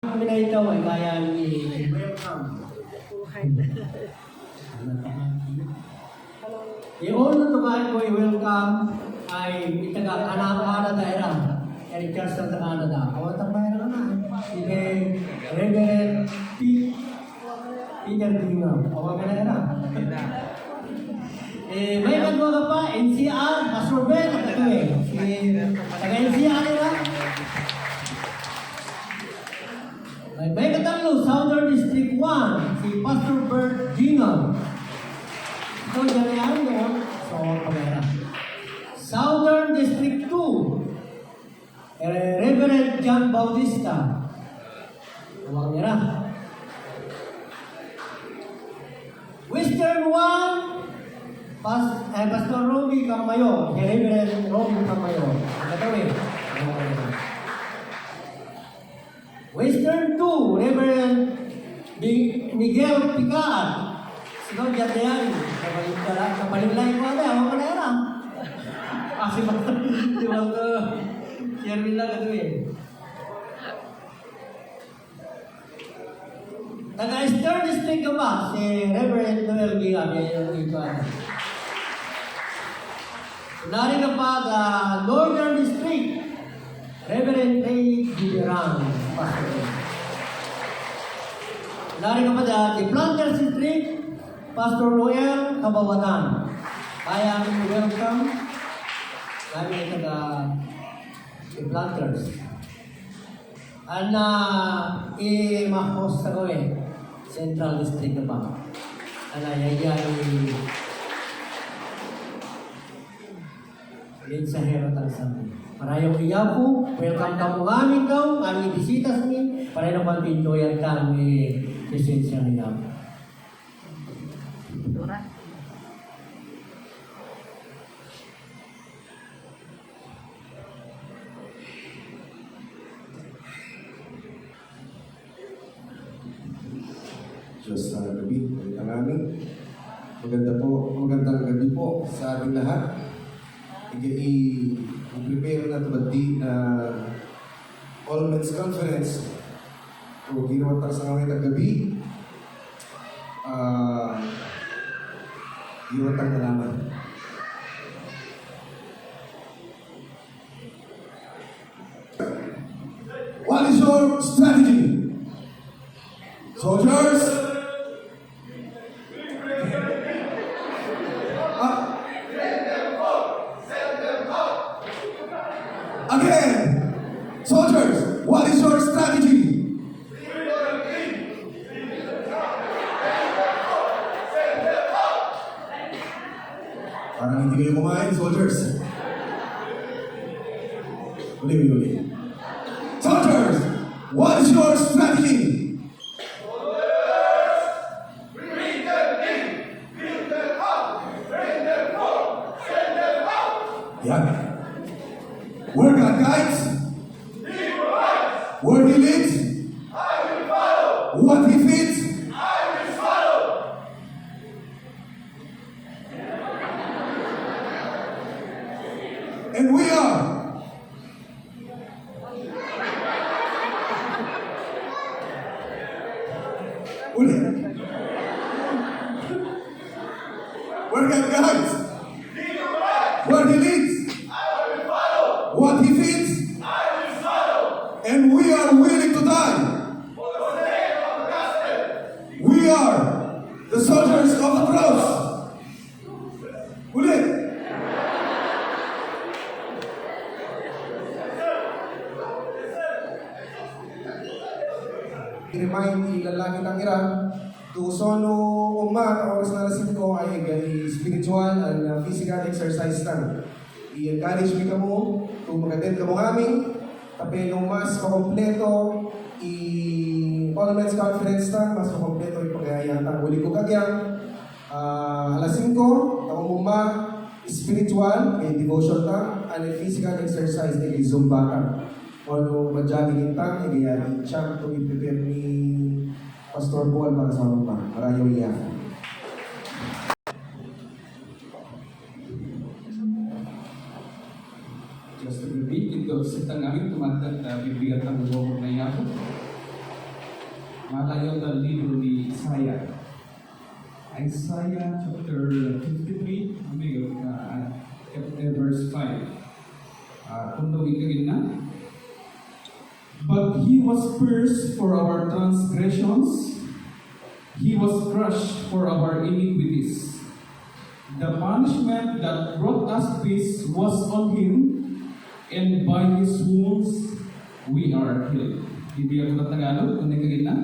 Kami na ito ay kaya i-welcome. I-all na tumahan ko i-welcome ay itaga-Canada era. Kaya Church ng Canada. Awatang bayan na na. Sige, Reverend Peter Bingham. Awatang na era. May nagwa ka pa, NCR, Pastor Ben, at ito taga-NCR nila. May katalo, Southern District 1, si Pastor Bert Bingham. Ito, dyan na yan doon. So, pagkara. Southern District 2, Reverend John Bautista. Huwag nila. Western 1, Pastor Roby Camayo, Reverend Roby Camayo. Katawin. Western 2, Reverend Miguel Picar. Sino dyan na yan? Kapalimlay ko ate, ako ka na yan. Kasi di ba ito, Sherwin lang ito eh. Taga-Eastern District ka ba? Si Reverend Noel Ginga. Yan yung ito ate. Nari ka pa sa Northern District, Reverend Ray Giberang. Nari ka pa sa Planters District, Pastor Noel Kabawatan. Kaya ang welcome. Kami ay taga-Planters. I-host sa gawin. Central District na ba? Mensahero Tagsami. Marayong iyapo, welcome ka mo amin daw, kami bisita sa amin, para na mag-enjoyan kami presensya niya. Diyos na gabi, ang amin. Magandang gabi po sa ating lahat. I-prepare na ito na All Men's Conference. So, ginawa tayo sa ngayon ng gabi. Ginawa tayo nalaman. What is your strategy? Soldiers? Again, soldiers, what is your strategy? Parang hindi kayo kumain, soldiers. Uli. Soldiers, what is your strategy? Yeah. Where God guides, where He leads, I will follow. What He feeds, I will follow. And we are. Where God guides, where He leads, what He feeds, I will follow. And we are willing to die for the sake of the gospel. We are the soldiers of the cross. Ulit. I-remind ilalagi ng ira to sono umma oras na lasin ko ay spiritual and physical exercise lang. I-encourage mi ka mo kung mag-attend ka mo amin, tapi nung mas makompleto All Men's Conference na, mas makompleto yung pagkayayatang uli ko kagyang alas 5, taong spiritual, may devotion ta, and physical exercise, may zumba ka. O nung mag-jogging ta, i-gayari siya kung i-prepare ni Pastor Paul para sa mga marayaw iyakan. Just to repeat, ito sa tangawin, tumatag na bibigat ang buwag na iyapo. Malayo ang libro ni Isaiah. Isaiah chapter 53, verse 5. Kung ikagin na. But he was pierced for our transgressions, he was crushed for our iniquities. The punishment that brought us peace was on him, and by his wounds we are healed. Hindi ako na Tagalog, kung ikagin na.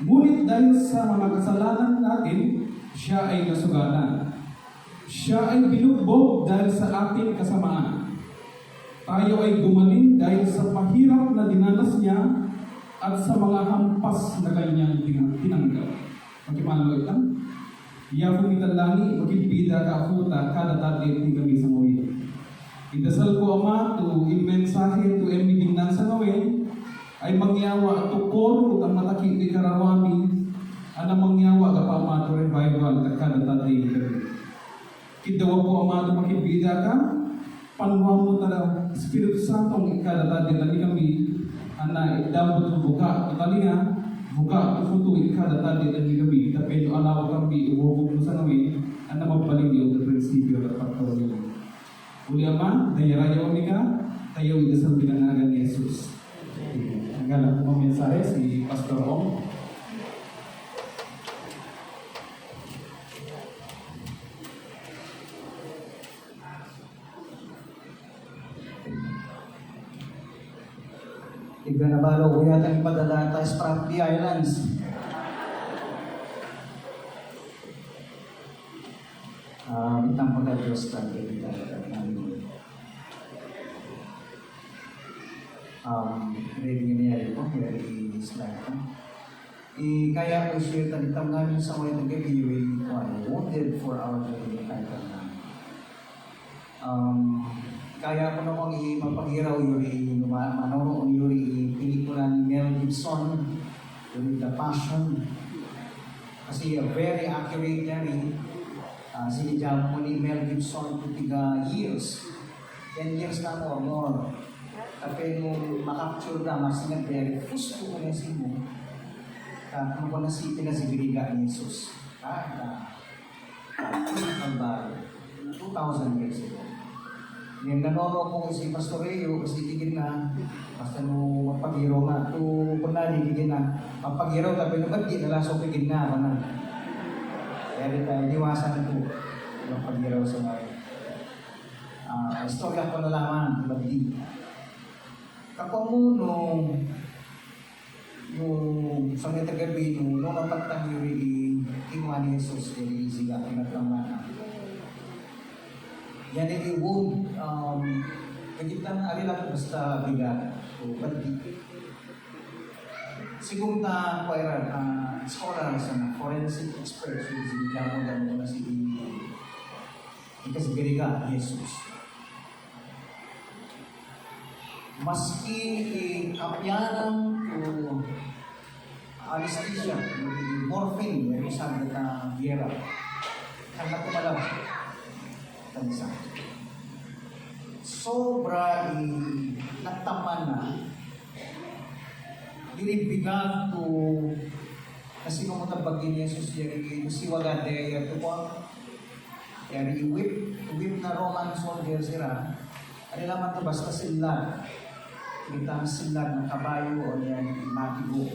Ngunit dahil sa mga kasalanan natin, siya ay nasugalan. Siya ay binugbog dahil sa ating kasamaan. Tayo ay gumaling dahil sa mahirap na dinanas niya at sa mga hampas na kanyang tinanggap. Magkimalo ito. Iya pumitalani, magkibida ka puta, kada tatit ni kami sa ngawin. Idasal ko Ama, to mensahe, to emiginan sa ngawin, ay mangyawa at tukor ang mataki di karawami ana mangyawa ka pa Ama to revival at kada tatit kami. Kidawa po Ama to makibida ka, panwa mo na Espiritu Santo ang ikadadadi na kami ana idambot ng buka at talinga buka at futo ikadadadi na kami tapos yung alaw kami iwobog mo sa kami ana magbaling yung prinsipyo at pagkawali uli Ama, dayarayaw kami ka tayo idasal binangagan ni Jesus. Ang galang po mensahe si Pastor Ong. Iganabalo ko yata yung padala tayo sa Spratly Islands. Itang pagka-Diyos tayo namin. Ready niya po, very slide po. Kaya ko share talitang namin sa mga nag-gabi, wounded for our daily title namin. Kaya ko namang mapag-iraw yuri, manonoon yuri, pelikula ni Mel Gibson, yuri The Passion. Kasi very accurate yari. Sinidyan mo ni Mel Gibson to tiga years. 10 years na or more. Tapi nung makapture na, masinag very gusto ko na si mo. Kung ko na si pinasibiliga ni Jesus. Kalbaro. 2,000 years ago. Yung nanono ko si Pastor Reo, kasi tigil na, basta nung magpag-hero nga, kung na tigil na, magpag-hero, tapi nung ba't di nalasok tigil na, ako na. Kaya tayo, niwasan ko, magpag-hero sa mga. Istorya ko na lamang, ba't di. Kapag mo nung sa mga tagabi, nung napagtang yung kinuha ni Jesus, yung isiga, pinaglaman. Yan ay wound, kagitang arilang basta bigat o bandi. Siguro na scholar sa forensic experts yung sinigamo na si ikasibiriga, Jesus. Maski kapyanan o anesthesia, morphine, yung isang na gera, kaya kumalab. Tansa. Sobra nagtaman na dinibigan to kasi kung matabagin ni Jesus yari musiwaga de ito po yari whip na Roman soldier sila ano naman ito basta sila kita ang sila ng kabayo o yan matigo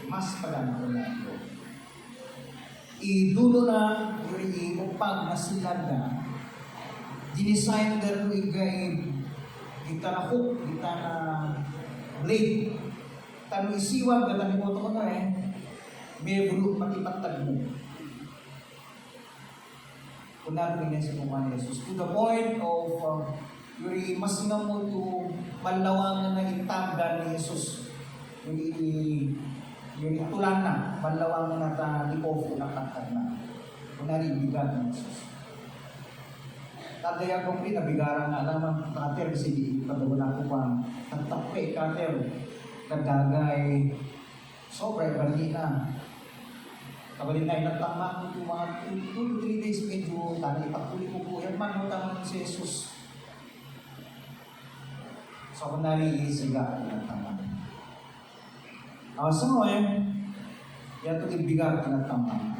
mas pagano ko na ito idulo na yari upag na sila na dinesign na rin kita na hook, kita na blade. Tanong isiwag na tanong mo ito ko na may bulok matipatag mo. Kunalo rin sa kumang Jesus. To the point of yung mas nga mo ito malawangan na itagdan ni Jesus. Yung itulan na, malawangan na ta lipof na katag na. Kunalo bigat ni Jesus. Tatay akong pinabigaran na naman kater kasi di pagdawa ko pang nagtape kater nagdagay sobra bali na kabali na nagtama ko mga 2-3 days medyo tani ipagpuli ko po yan man utang si Jesus so ako nari isiga ang tama so Yato ibigar tinatama.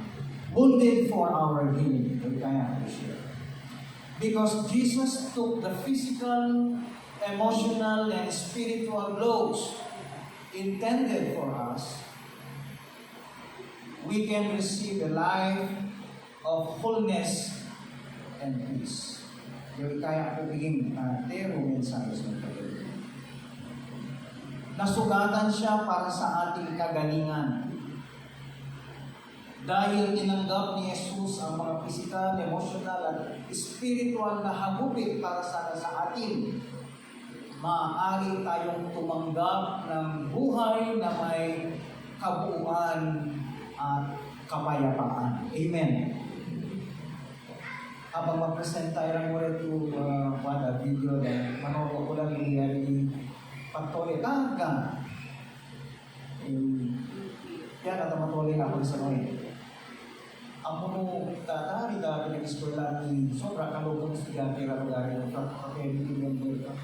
Wounded for our healing. Kaya ko share. Because Jesus took the physical, emotional, and spiritual blows intended for us, we can receive a life of wholeness and peace. Yung kaya ko biging tero mensahe sa pagkakas. Nasugatan siya para sa ating kagalingan. Dahil tinanggap ni Jesus ang mga physical, emotional, at spiritual na hagupit para sa atin, maaari tayong tumanggap ng buhay na may kabuuan at kapayapaan. Amen. Habang mag-present tayo ng word to the video na manood ko lang yung pagtole kagam. Yan at matole na ako sa noy. Ang puno tatari pinag-eskwela ni sobra kalugong estudyante na lugar yung kakakapeliti yung mga.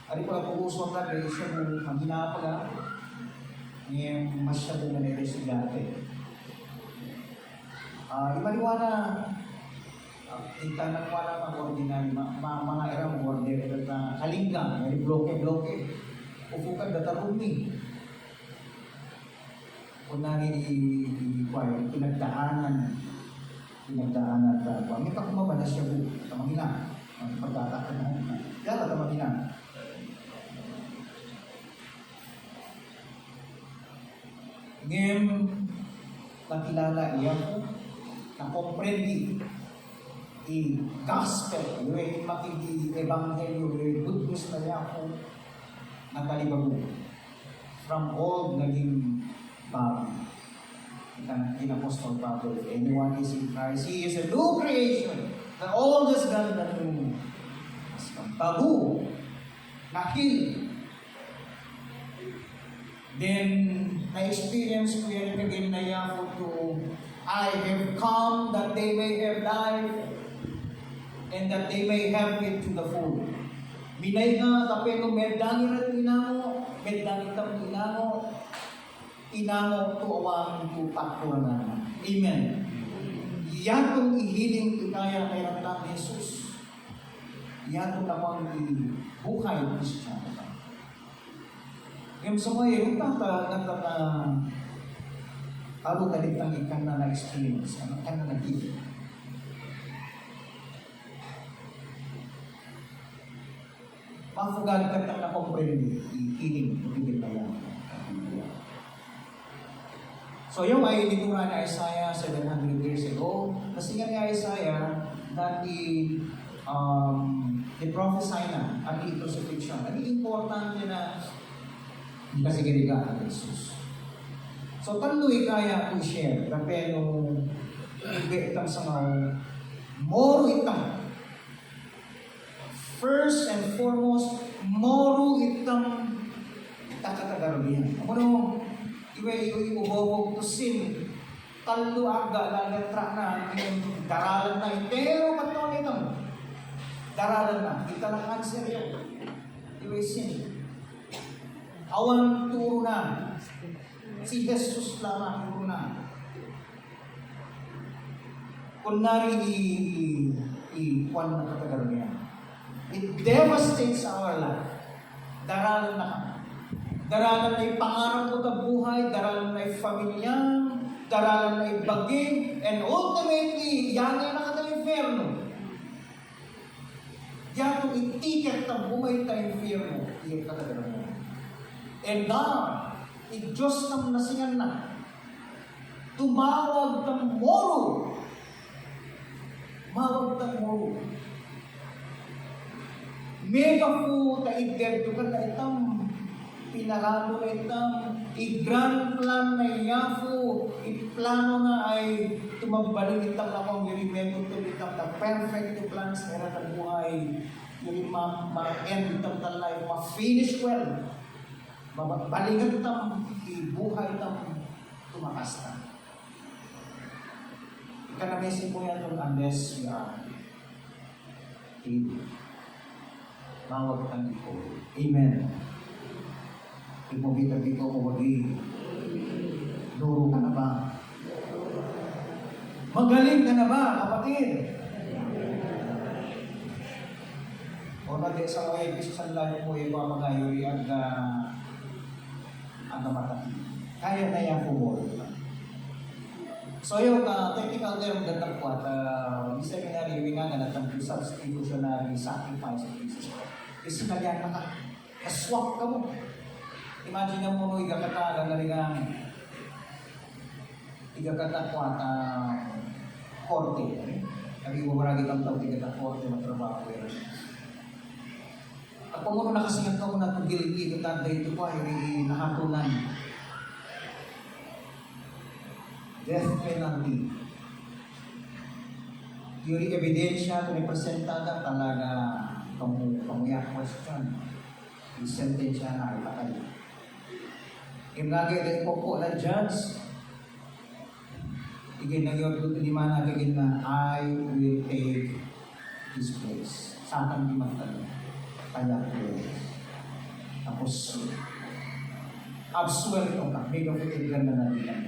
Ari pala puusok na dahil siya mo mahina pala niya masyado na nila estudyante. Imaliwana kita ng wala pang ordinary mga erang order na kalinggang, may bloke-bloke. Upukan datarumi. Kunangin pinagdaanan at may pakumaba na siya po, tamangina, ang pagkatakan na, yata tamangina. Ngayon, nakilala iya po, nakomprendi, gospel, yung makiki-ebanghelyo, yung good news na niya po, nagkalibago. From old, naging bago. In Apostle Pablo, if anyone is in Christ, he is a new creation. The old is gone, the new has come. Bago, nakil. Then, na-experience ko yan again na yako to, I have come that they may have life and that they may have it to the full. Binay nga, tapeno, medangin at inamo, medangin at inamo to awang to paktuanan. Amen. Yatong ihiling ikaya kay Rata Jesus. Yatong namang ibuhay ng Kristiyan. Ngayon sa mga yung alo kalitang ikan na na-experience, ano ka na nag-iit. Mafugal ka na komprendi, ikiling, ibigin na yan. So yung ay ditura ni Isaiah 700 years ago, kasi nga ni Isaiah that he prophesy na at the crucifixion. Ang importante na kasi ginigaan ni Jesus. So taluy kaya to share, pero itang sa mga moro itang. First and foremost, moro itang takatagarubihan. Ano iuhog to sin. Talo aga laletra na yung daralan na pero patong ito. Daralan na. Kita lang answer yan. Sin. Awan turo na. Si Jesus lamang turo na. Kunwari i-kwan na katagarubihan. It devastates our life. Daralan na kami. Daralan na pangarap ko sa buhay, daralan na pamilya, daralan na baging, and ultimately, yan ay nakata-inferno. Yan itong itiket ng buhay sa inferno, iyan katagalan mo. And now, Diyos ng nasingan na, tumawag ng moro. Mawag ng moro. Mega po taiged ka na itang pinarado na itang i-grand plan na iyafo, i-plano na ay tumabalik itang akong yung to itang the perfect plans na ng buhay, yung ma-end itang the life, ma-finish well, balikan itang i-buhay itang tumakas na. Ikanamesin mo yan yung unless we are able. Mawag ang iko. Amen. Ipumita dito ko wagi. Duro ka na ba? Magaling ka na ba, kapatid? O nadi sa mga episode sa lahat mo yung mga magayori ang mata. Kaya na yan po. So yung technical term datang po at seminary wingangan at ang substitutionary sacrifice of Jesus. Kasi nagyan na ka. Kaswak ka mo. Imagine mo no igakata gagalingan igakata po at korte. Sabi mo marami kang tao igakata korte matrabaho. At kung ano nakasingit ka mo na itong gilid-gilid at dito po ay nahatunan. Death penalty. Yung ebidensya kung ipresentada talaga pamuyak question. Yung sentensya na ipatay. Yung lagi na ipopo na judge, igin na yun, lima na gagin na, I will take his place. Sa akin di magtanong. Kaya ko. Tapos, absuelto ka. May gawin na nalilang.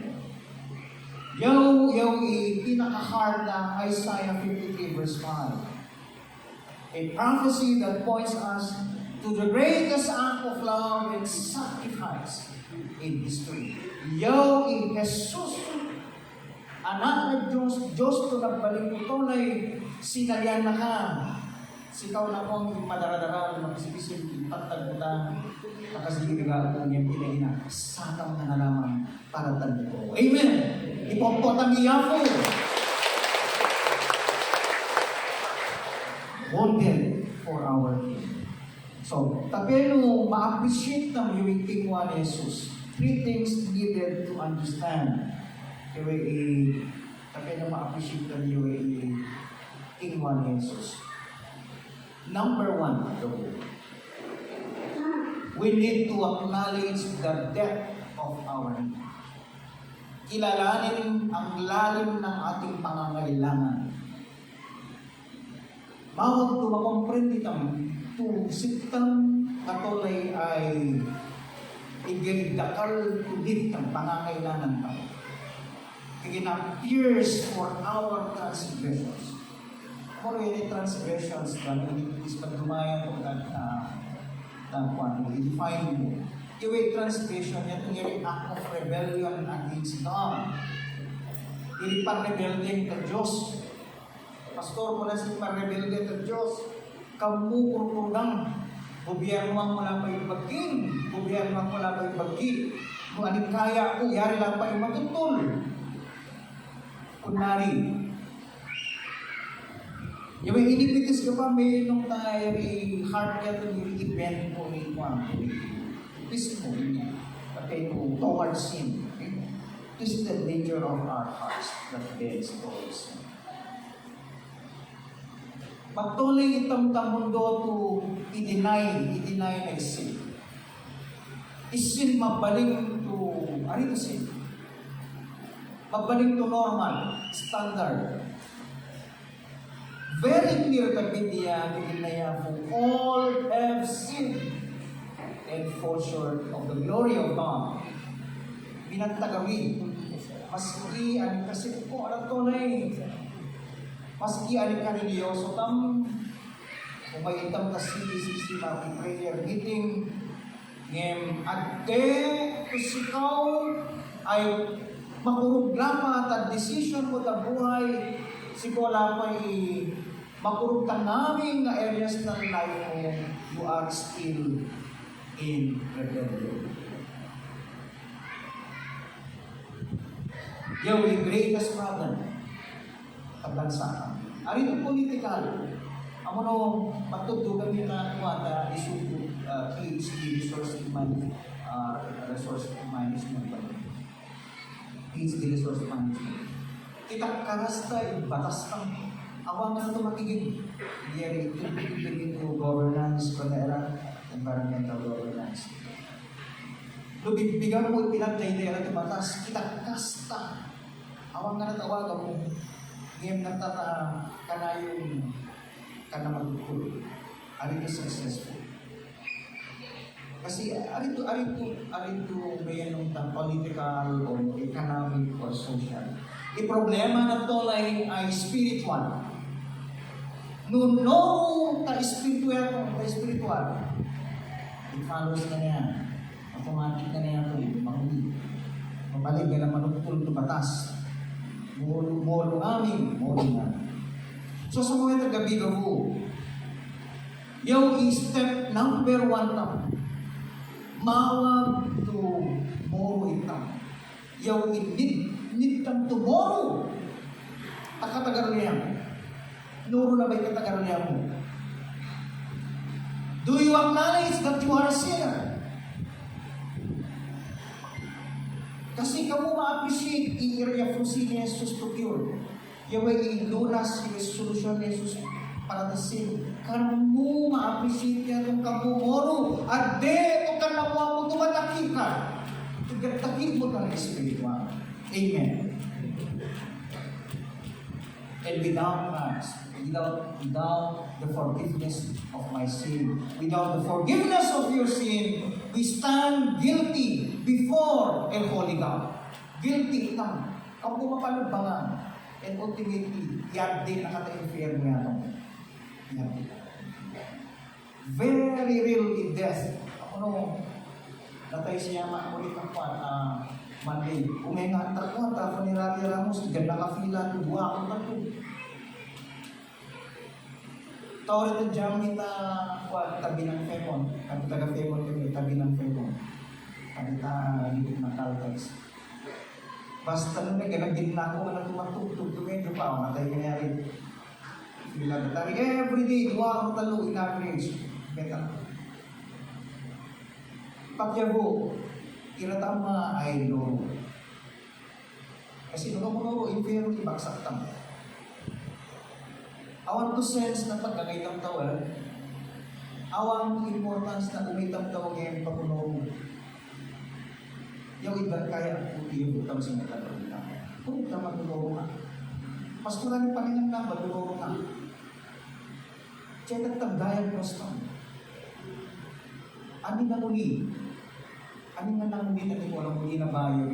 Yung pinaka-hard na Isaiah 53 verse 5. A prophecy that points us to the greatest act of love and sacrifice in history. Yung Jesus, anak ng Diyos to nagbalik mo ito na sinalyan na ka. Sikaw na kong madaradara, magsipisil, ipagtagputan, nakasigiga kung yung pinaina, sakaw na lamang para tanda ko. Amen! Ipopot ang iyako! Wounded for our King. So, tapeno, ma-appreciate na yung King wa ni Jesus. 3 things needed to understand. Tapeno ma-appreciate na yung King wa ni Jesus. Number 1, we need to acknowledge the depth of our need. Kilalanin ang lalim ng ating pangangailangan. Mawag ito makomprendi kami to sitang katulay ay igindakal ulit ang pangangailangan kami. Kaya na-pierce for our transgressions. Kung yung transgressions na is pagdumayan mo i-define mo. Yung transgression, yan yung act of rebellion against God. Hindi pa-rebellion ka Diyos. Pastor, mula sa pa-rebellion ka Diyos, kamukurkurang, gobyerno ang mula pa yung baging, gobyerno ang mula pa yung baging. Kung anong kaya ko, yari lang pa yung matutol. Kunwari, yung inipitis ka pa, may nung tayo heart ka ito yung event mo yung twist mo niya. Okay, towards Him. This is the nature of our hearts that bends towards Him. Patuloy itong mundo to i-deny na sin. Isin mabaling to, ano ito sin? Mabaling to normal, standard. Very clear the Biblia, for all have sinned and fall short of the glory of God. Binantagawin. Maski ang kasi ko alam to na maski ang kaniliyoso tam kung may itam kasi sistema ng prayer meeting ngem ate kusikaw ay makurog lamang at decision mo ta buhay sikola pa makurog ka namin na areas ng life mo you are still in rebellion. Yung greatest problem sa bansa. Ari ito political. Amo no pagtutugan niyo na kumata issue PhD resource management PhD resource management. Kita karasta batas kang awang na ito makiging yari ito governance panera environmental governance. Lubibigan mo pinatay na ito batas kita kasta awang nga natawagan mo, ngayon kanayong magkul. Ari ka successful. Kasi ari to may anong political or economic or social. problema na to ay spiritual. No ka spiritual, i-follows na niya. Automatic na niya ito, mahuli. Mabalig ka na manutulog ng batas. Molo amin, molo na. So sa mga tagabi ko, yung step number 1 na, mawag to moro itam. Yung need tam tomorrow. Takatagal niya. Nuro na ba'y katagal niya mo? Do you acknowledge that you are a sinner? Kasi kamu ma-appreciate i-area from sin ni Jesus to cure. Yung i-lunas yung solution ni Jesus para the sin. Kamu ma-appreciate yan yung kamumoro. At de, kung kanawa mo tumataki ka. Tugataki mo ka ng spiritual. Amen. And without Christ, without the forgiveness of my sin, without the forgiveness of your sin, we stand guilty before a holy God. Guilty ito. Kung pumapalubangan, and ultimately, yan din nakata-infer mo yan. Yan. Very real in death. Ako natay siya ulit ng Monday. Umenga ang takwa, tapos ni Rabi Ramos, ganda ka fila, dua akong tato. Tawag ito dyan kita tabi ng Femon. Kami taga Femon kami, tabi ng Femon. Kami dito ng Caltex. Basta nung ganang din na ako, walang tumatugtog, medyo pa ako, natay ka niya rin. Fila na everyday, dua akong talo, in average. Beta. Pakyabo, iratama ay loro. Kasi loro, impero, ibagsak tama. Awan to sense na pagkagaitang tawal, awang importance na umitang tawag ngayon papuno. Yung iba kaya puti yung butang sa mga kalorita. Kung ita maguloro nga. Pastoran yung Panginoon na, maguloro nga. Kaya nagtagdayan ko sa ano na muli? Ano na muli na walang muli na ba yung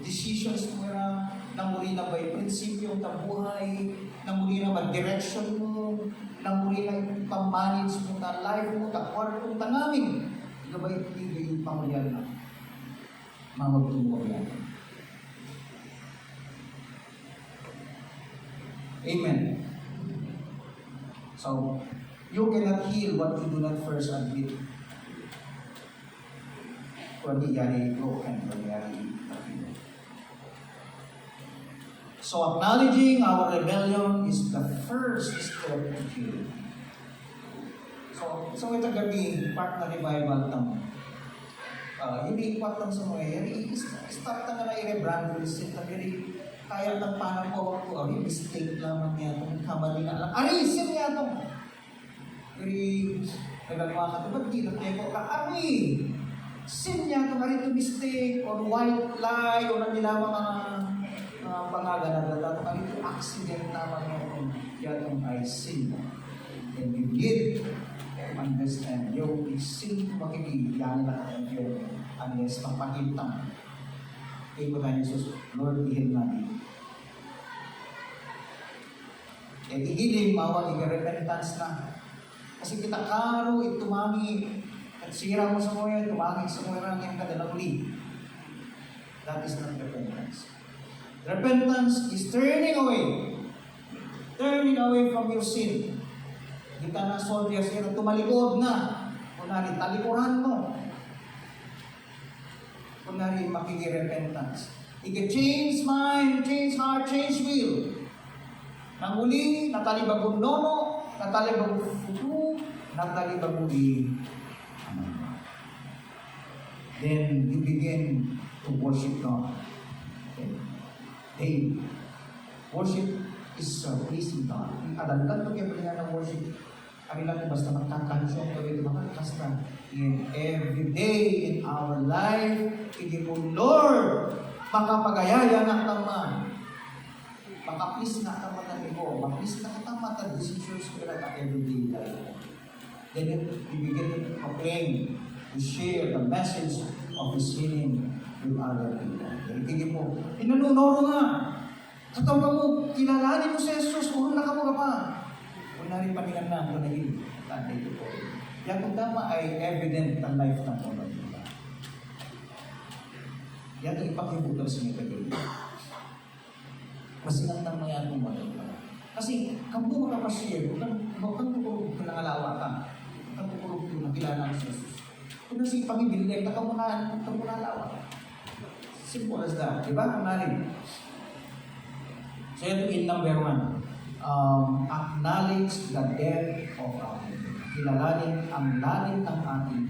decisions mo na muli na ba yung prinsipyo ng buhay, na muli na ba direction mo, na muli na yung pang-manage mo na life mo, kwarto mo, tangaming. Ito ba yung pangulyan na? Mamagtungo yan. Amen. So, you cannot heal what you do not first admit. Kung yari broken, kung yari nakino. So, acknowledging our rebellion is the first step to healing. So ito gabi, part na revival tamo. Hindi ikwat lang sa mga yari, start na nga na i-rebrand, kaya ng panang po ako, mistake lamang niya itong kamali na lang. Sin niya itong. Nagagawa ka ito, ba't di na tayo ka? Sin niya itong ito mistake, or white lie, o nila mga pangalan na dato. Ito accident lamang niya itong yatong ay sin. And you need to understand, yung sin makikiyan na ang Diyos, unless pagpakitang. Kaya ko tayo Jesus, Lord, ihil namin. E ihiling mawag repentance na. Kasi kita karo, itumangi, at sira mo sa mga, tumangi sa mga rangin kadalagli. That is not repentance. Repentance is turning away from your sin. Di ka na soldiers yun, tumalikod na. Kunwari, talikuran mo. Kunwari, makikirepentance. Ika-change mind, change heart, change will. Nanguli, natalibagong nono, natalibagong futu, natalibagong di. Then, you begin to worship God. Hey, worship is pleasing God. Adalan to kaya pala ng worship. Ang ilan basta magkakansyon kami makakasta. In every day in our life, hindi po, Lord, makapagayaya na tama. Makaplis na tama na ito. Makaplis na tama na decisions ko na everyday life. Then you begin to proclaim, to share the message of His healing with other people. Hindi po, inanunoro nga. Katong ka mo, kilalanin mo si Jesus, ulo na ka mo ka pa. Wala rin paningan na ang tanahil. Tanay ko po. Yan kung tama ay evident ang life ng mga diba? Yan ang ipakibutang sa mga kagawin. Masinantang mayan kung mga. Kasi, kung mo makapashare, kung tukulog ko nangalawa ka, kung tukulog ko nakilala ng Jesus. Kung nasi pangibilig, nakamunaan, nalawa. Simple as that. Diba? Kung narin. So, ito in number 1. Acknowledge the depth of our kilalanin ang lalim ng ating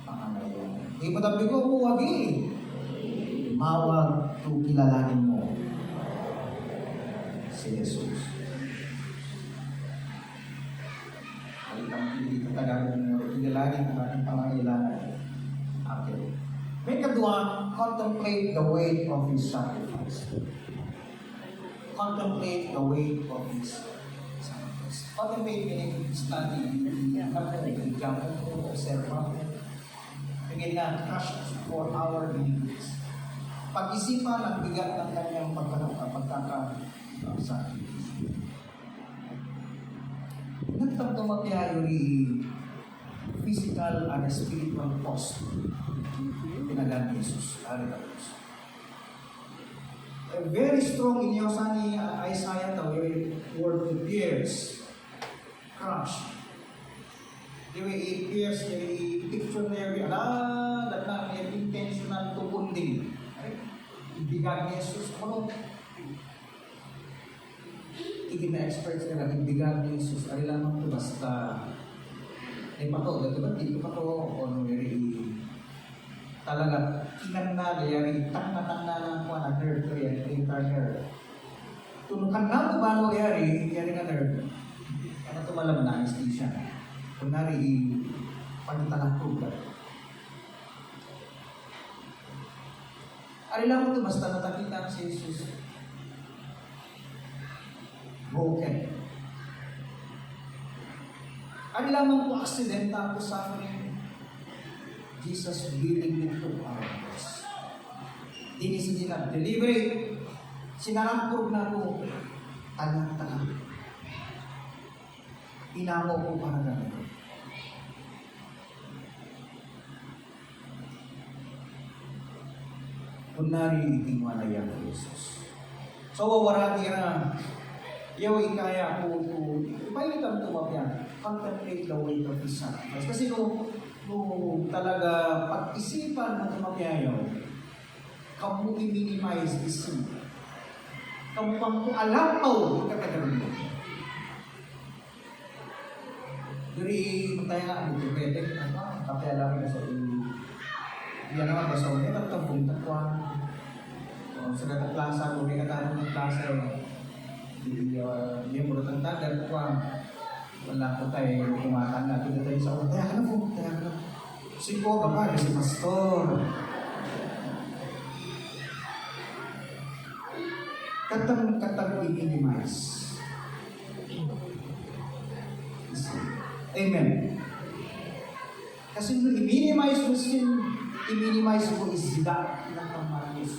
pangangailangan. Di ba tabi ko, umuwagi. Mawag to kilalanin mo si Jesus. Kalitang hindi ka tagalin mo, kilalanin ang ating pangangailangan. Okay. May kadua, contemplate the weight of His sacrifice. Contemplate the weight of His sacrifice. Contemplate meaning study, observe, again na crush for our needs. Pag-isipan ang bigat ng kanyang pagkaka-sacrifice. Nagtamtamag niya yung physical and spiritual cost pinagaan ni Jesus. Very strong in your ni Isaiah the word appears crush. They appears the picture there that na intentional to wounding. Ibigan ni Jesus ano? Tigil na experts nila ibigan ni Jesus ay lamang to basta ay pato diba dito pato on very talaga ilan na dayari tang na kuan na nerd ko yan incarner tunukan na ko ba no yari nga nerd ano to malam na anesthesia kunari pagtalang program ari lang to basta natakita si Jesus broken ari lamang po accidental to suffering Jesus willingly took our place. Dini sila deliberate. Sinarampurog na po. Tanang-tanang. Inamo po para gano'n. Kunwari itingwala yan ng Jesus. So, wawaragi na. Yaw ikaya po po. Ipalitan ito ba yan? Contemplate the weight of His sacrifice. Kasi kung talaga pag-isipan ng mamayayaw, kamu i-minimize the sin. Kamu pang alapaw, ikakagaroon mo. Dari, tayo nga, dito pwede, kapay alam na sa yan naman, basta ulit, nagtabong takwan. Sa gata klasa, ulit ka tayo ng klasa, hindi mo ng tagal, takwan. Wala ko tayo kumatanda. Kita tayo sa ulo. Kaya ka na po. Kaya ka na. Si po, kapag si pastor. Katang i-minimize. Amen. Kasi nung i-minimize mo sin, i-minimize mo isda ng pamanis.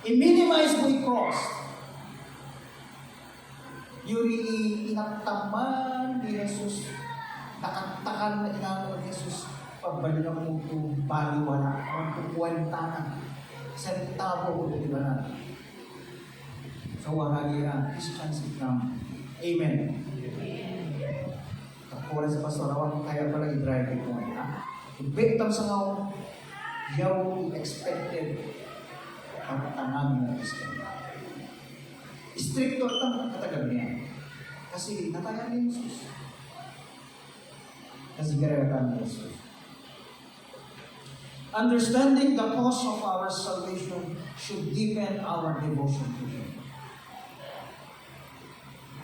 I-minimize mo i-cross. Yuri inaktaman ni Jesus, nakaktakan na inano ni Jesus, pagbalang mo ito, baliwala, ang kukwenta na, sentabo ko, di ba na? So, waragi na, Christians become. Amen. Kapura sa pastor, awang kaya pala i-drive ko ngayon, ha? Ibigtam sa nga, yaw expected, pagkatangan mo Christian. Stricto ang katagal niya. Kasi natagal ni Jesus. Kasi garagatan ni Jesus. Understanding the cause of our salvation should deepen our devotion to Him.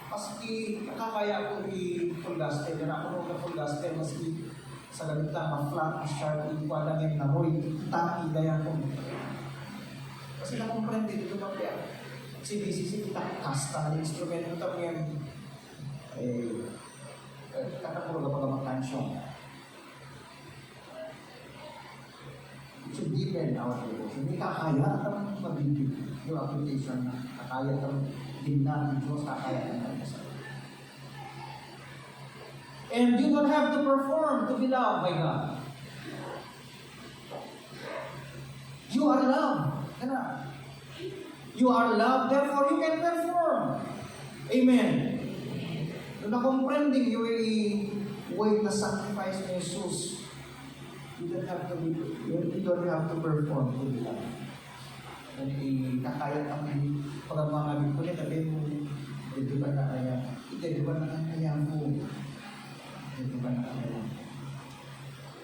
Maski nakakaya ko i-full gospel, yan ako nung full gospel, maski sa ganita, ma-flat, ma-sharp, wala ngayon na, hoy, taki, gaya ko. Kasi nakomprende dito ba kaya? Si BCC kita kasta ng instrumento ito yan kakapuro kapag makansyon. It should deepen our devotion. Hindi kakaya ang mabibig yung application na kakaya ang dinnan ng Diyos, kakaya ang pagkasal. And you don't have to perform to be loved by God. You are loved. Ganun. You are loved, therefore you can perform. Amen. Kung na-comprending you will wait the sacrifice ni Jesus, you don't have to perform to be loved. Kung kakaya kami pag-amangabit ko niya, sabihin mo, di ba na kaya? Di ba na kaya mo? Di ba na kaya?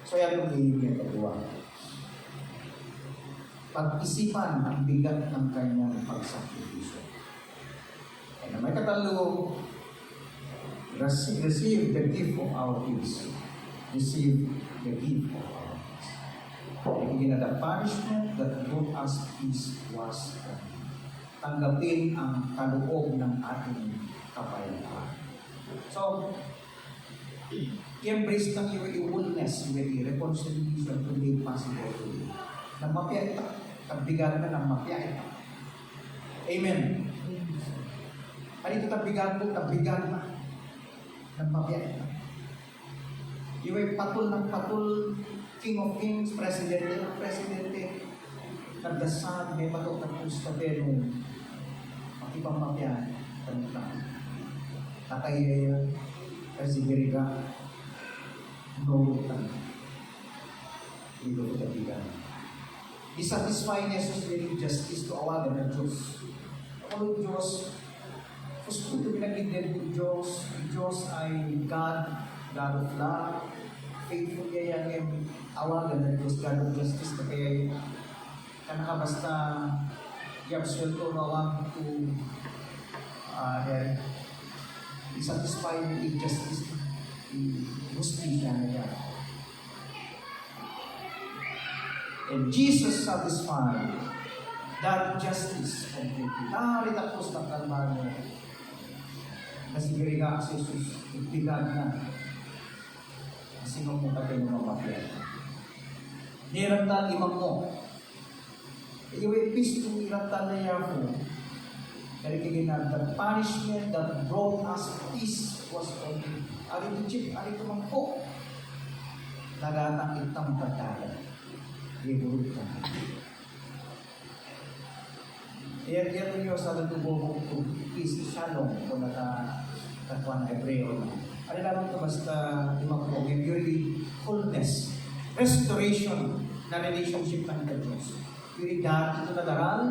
So yan yung hihingin katuwa. Pag-isipan ang bigat ng kanyang pagsakripisyo. And may katalo, receive the gift of our peace. Receive the gift of our peace. Ibigin na the punishment that brought us peace was done. Tanggapin ang kaloob ng ating kapayapaan. So, i-embrace ng your wholeness with the reconciliation to be possible to you. Na mapiyay ka, tabigan ka ng mapiyay ka. Amen. Halito tabigan mo, tabigan ka ng mapiyay ka. Iwa'y patul ng patul, King of Kings, Presidente ng Presidente, nagdasal, may patul ng Pustatero, makipang mapiyay, tanong Tatay Presidiriga, no tanong. Ito ko tabigan. Isatisfy ni Jesus with justice to awagan ng Diyos. Ako ng Diyos, gusto ko pinag-indin ng Diyos. Ang Diyos ay God, God of love, faithful niya yan, awagan ng Diyos, God of justice, na kaya kanaka basta i-absuelto na awag to isatisfy with justice, justisya na yan. And Jesus satisfied that justice completely. Narita po sa kalmano. Nasigiri ka si Jesus, ipilag na. Kasi mo patay ng mapapyan. Niramtan imam mo. Iwe peace to niramtan na yapo. Kaya kigina, the punishment that brought us peace was complete. Alito chip, alito mang po. Nagatang itang pagkala. Iburut ka. Iyan nyo sa natubo kong peace, shalom, kung nakakuha na Hebreo. Ano naman ito basta imang yung fullness, restoration na relationship ng Diyos. Yung dati ito nadaral,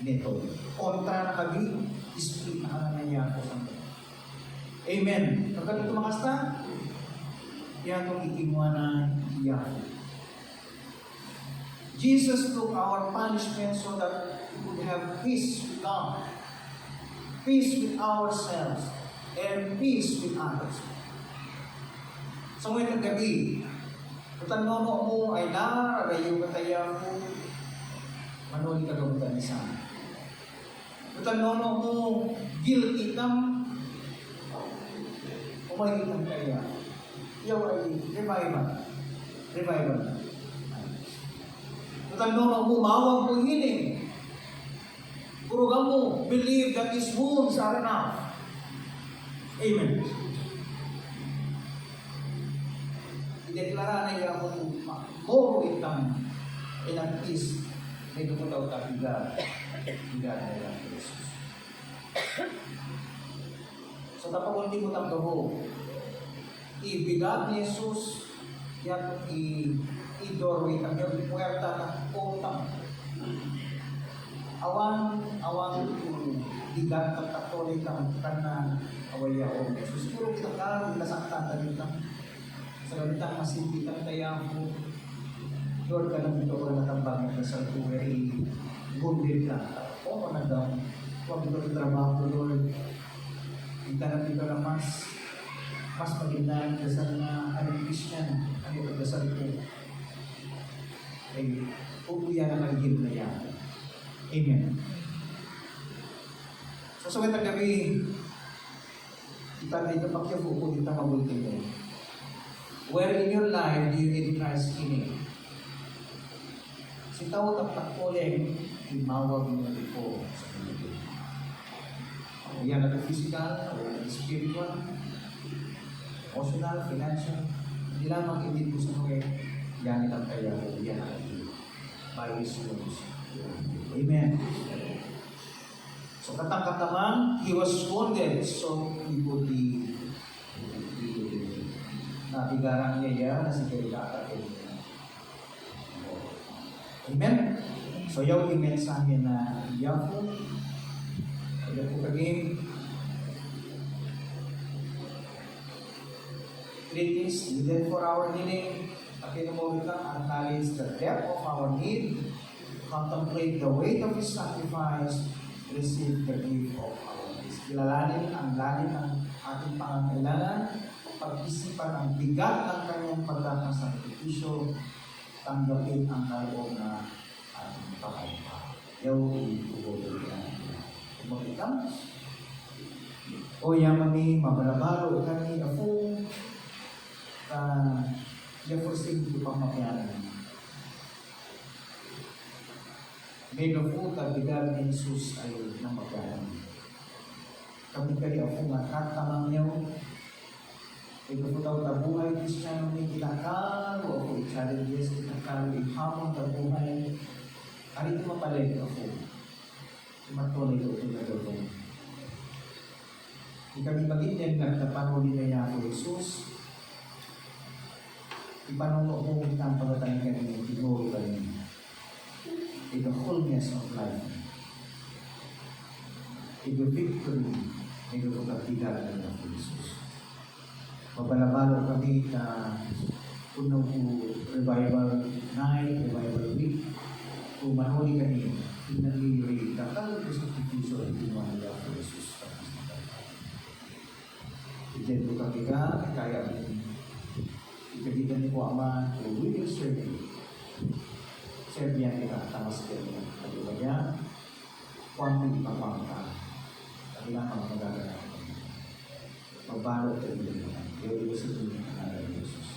nito. Kontra na kagi, split na nangyayari ko sa mga. Amen. Pagkat ito makasta, yan itong ikimuha na iyan. Jesus took our punishment so that we could have peace with God, peace with ourselves, and peace with others. So ngayon gabi, kung nono mo ay nararayo kataya mo, manuli ka gabutan isa. Kung nono mo guilty kam, umagitan kaya. Yaw ay revival. Kung nono mo mawag mo hiling, purugan mo, believe that His wounds are enough. Amen. Ideklara na iya mo moro itang ilang peace na ito mo daw tapiga na ilang Jesus. So tapos hindi mo tagdaho, ibigad ni Jesus yan i-doorway kami, puwerta na utang. Awan digat at katolik ang kanan awaya o. So siguro kita karoon nasaktan tayo lang. Sa gamitan masimpitan tayo mo. Lord ka lang ito ka natambang at sa tuwari. Bundil ka. O na daw. Huwag ito ang trabaho, Lord. Hintanan ito na mas magandang dasal na anong Christian. Ano ito dasal ko? Ay, pupuya na magiging na yan. Amen. So sa wetang gabi, kita na ito pagyabuko, kita mabulti mo. Where in your life do you need Christ in it? Si tao tapat poleng, imawag mo po sa Pilipinas. Yan na physical, o spiritual, emotional, financial. Hindi lamang ibig ko sa mga yan ang kaya ko, yan ang by His words. Amen. So katamang he was wounded, so he would be nabigarang niya na si Kerikata. Amen? So yaw yung mensahe na Yahoo, kaya po kaging greatest needed for our healing. Akinumulog ang acknowledge the depth of our need, contemplate the weight of His sacrifice, receive the gift of our peace. Kilalanin ang lalim ng ating pangangailangan, pag-isipan ang bigat ng kanyang pagkakasakripisyo, tanggapin ang kaloob na ating pakaipa. Yaw, iubuto yan. Kumakitang, o yamami, mabalabalo, kani, apo, Jefferson itu pamakianan. Mega po tabigal ni Jesus ay namakianan. Kami kali ako nga katamang niyo. Ito po tao tabuhay, Kristiyano ni kinakal, o ako i-challenges, kinakal, ihamon tabuhay. Ari ito mapalit ako. Matulog ito na ito. Kami magiging nagtapan mo din niya ako, Jesus. Ipanuno mo ang pagkatang kanina, tinuro ka rin. In the wholeness of life. In the victory, in the pagkatigal ng Jesus. Mabalabalo kami na puno po revival night, revival week. Kung manuli kami, pinaliri, kakal ko sa tipiso, hindi mo nila po Jesus. Iyan po kami ka, kaya ikagitan ni po Ama, we will serve you. Serve yan kita, tamas ka niya. At iba niya, kuwang ipapangka. At ilang ang magagana. Magbalot ka din. Kaya iba sa dunia ng Jesus.